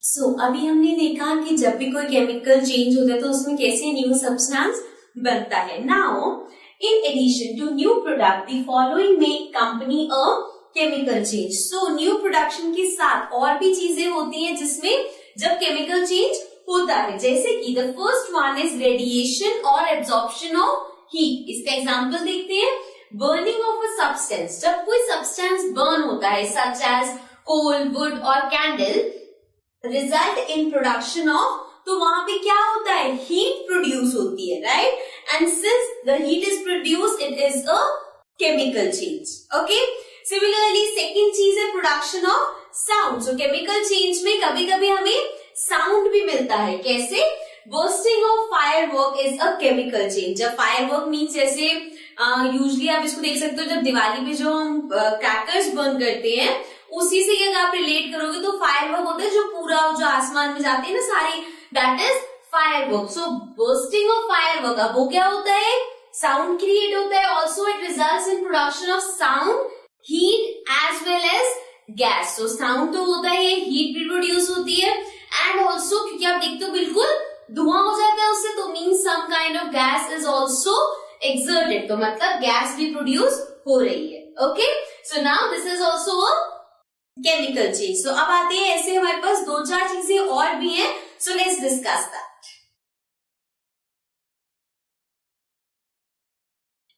अभी हमने देखा कि जब भी कोई केमिकल चेंज होता है तो उसमें कैसे न्यू सब्सटेंस बनता है। Now in addition to new product the following make company a chemical change. So new production के साथ और भी चीजें होती हैं जिसमें जब केमिकल चेंज होता है, जैसे कि the first one is radiation और एब्जॉर्प्शन ऑफ हीट। इसका एग्जांपल देखते हैं। बर्निंग ऑफ अ सब्सटेंस, जब कोई सब्सटेंस बर्न होता है सच एज कोल, वुड और candle, result in production of, तो वहां पे क्या होता है, हीट प्रोड्यूस होती है, right. And since the heat is produce it is a chemical change. Okay, similarly second चीज है production of sound. So chemical change में कभी कभी हमें साउंड भी मिलता है। कैसे? Bursting of firework is a chemical change. जब फायरवर्क मीन्स जैसे यूजली आप इसको देख सकते हो, जब दिवाली पे जो हम क्रैकर्स बर्न करते हैं उसी से अगर आप रिलेट करोगे तो फायरवर्क होता है जो पूरा जो आसमान में जाते हैं ना सारी, that is firework. So bursting of firework, अब वो क्या होता है, साउंड क्रिएट होता है। Also it results in production of sound, heat as well as gas. तो साउंड तो होता है, हीट भी प्रोड्यूस होती है, एंड ऑल्सो क्योंकि आप देखते हो बिल्कुल धुआं हो जाता है उससे, तो means some kind of gas is also exerted, तो मतलब गैस भी प्रोड्यूस हो रही है। Okay, so now this is also a chemical change. तो अब आते हैं, ऐसे हमारे पास दो चार चीजें और भी हैं, so let's discuss that.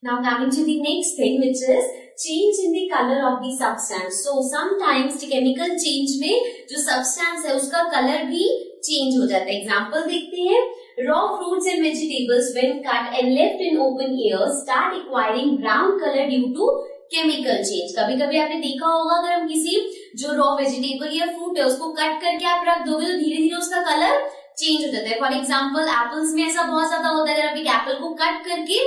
Now coming to the next thing, which is change in the color of the substance. So sometimes chemical change में जो substance है उसका color भी change हो जाता है। Example देखते हैं। Raw fruits and vegetables when cut and left in open air start acquiring brown color due to chemical change. कभी कभी आपने देखा होगा, अगर हम किसी जो raw vegetable या fruit है उसको कट करके आप रख दोगे तो धीरे धीरे उसका color change हो जाता है। फॉर एग्जाम्पल एप्पल्स में ऐसा बहुत ज्यादा होता है। अगर आप एक एप्पल को कट करके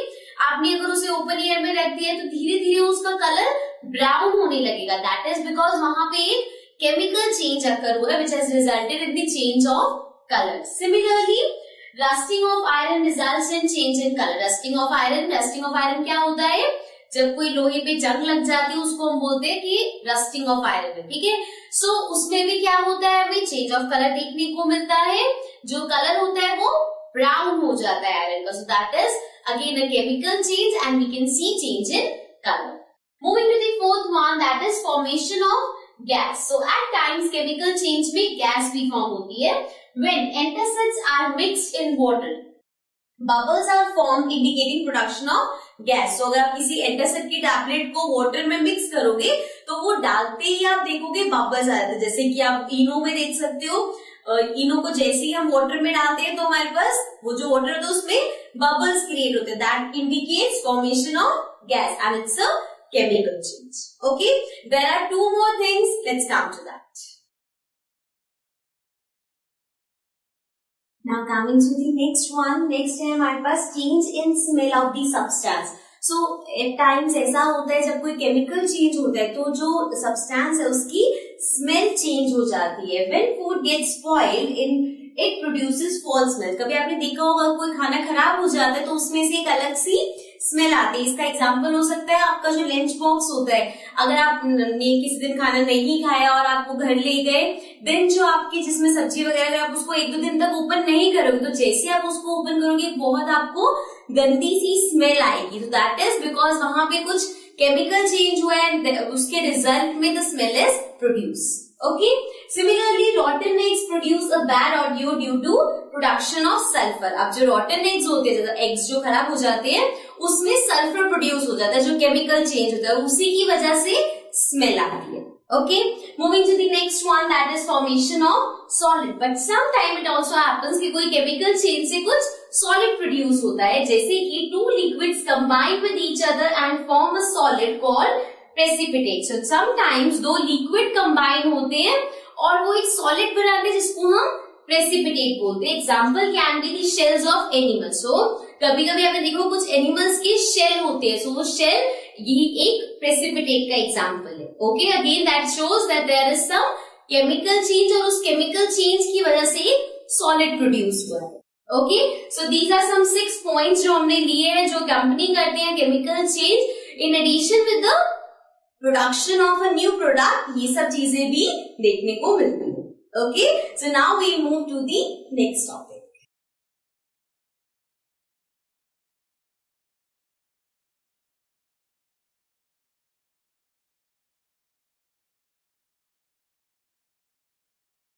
आपने अगर उसे ओपन एयर में रख दिया तो धीरे धीरे उसका कलर ब्राउन होने लगेगा। दैट इज बिकॉज वहां पे एक केमिकल चेंज अकर हुआ है which has resulted in the change of colour. Similarly rusting of iron results in change in colour. Rusting of iron क्या होता है, जब कोई लोहे पे जंग लग जाती है उसको हम बोलते हैं कि रस्टिंग ऑफ आयरन है, ठीक है। सो उसमें भी क्या होता है, हमें चेंज ऑफ कलर देखने को मिलता है। जो कलर होता है वो ब्राउन हो जाता है आयरन का। So that is again a chemical change and we can see change in color. Moving to the fourth one, that is formation of gas. So at times chemical change में gas भी form होती है when antacids are mixed in water. Bubbles are formed indicating production of gas. So अगर आप किसी antacid की tablet को water में मिक्स करोगे तो वो डालते ही आप देखोगे बबल्स आ जाते हैं। जैसे कि आप इनो में देख सकते हो, इनो को जैसे ही हम वाटर में डालते हैं तो हमारे पास वो जो वाटर होता है उसमें बबल्स क्रिएट होते हैं। That indicates formation of gas and it's a chemical change. Okay, there are two more things, let's come to that. Now coming to the next one, next है हमारे पास change in smell of the substance. So at times ऐसा होता है जब कोई chemical change होता है तो जो सब्सटेंस है उसकी स्मेल चेंज हो जाती है। When food gets spoiled in it produces foul smell. कभी आपने देखा होगा कोई खाना खराब हो जाता है तो उसमें से एक अलग सी स्मेल आती है। इसका एग्जांपल हो सकता है आपका जो लंच बॉक्स होता है। अगर आपने किसी दिन खाना नहीं खाया और आप वो घर ले गए, देन जो आपकी जिसमें सब्जी वगैरह आप उसको एक दो दिन तक ओपन नहीं करोगे तो जैसे आप उसको ओपन करोगे बहुत आपको गंदी सी स्मेल आएगी। तो दैट इज बिकॉज वहां पे कुछ केमिकल चेंज हुआ है, उसके रिजल्ट में the smell is produce. Okay, similarly rotten eggs produce a bad odour due to production of sulphur. अब जो रॉटन एग्स होते हैं, एग्स जो खराब हो जाते हैं उसमें सल्फर प्रोड्यूस हो जाता है, जो केमिकल चेंज होता है उसी की वजह से स्मेल आती है। Okay, moving to the next one, that is formation of solid. But sometime it also happens कि कोई chemical change से कुछ solid produce होता है, जैसे कि two liquids combine with each other and form a solid called precipitate. So sometimes दो liquid combine होते हैं और वो एक solid बनाते हैं जिसको हम precipitate बोलते हैं। Example can be the shells of animals. So कभी कभी आपने देखो कुछ एनिमल्स के शेल होते हैं, सो वो शेल ये एक प्रेसिपिटेट का एग्जांपल है। Okay, again that shows that there is some chemical change और उस केमिकल चेंज की वजह से एक सॉलिड प्रोड्यूस हुआ है। Okay, so these are some 6 points जो हमने लिए हैं जो कंपनी करते हैं chemical change in addition with the production of a new product. ये सब चीजें भी देखने को मिलती है। Okay, so now we move to the next topic.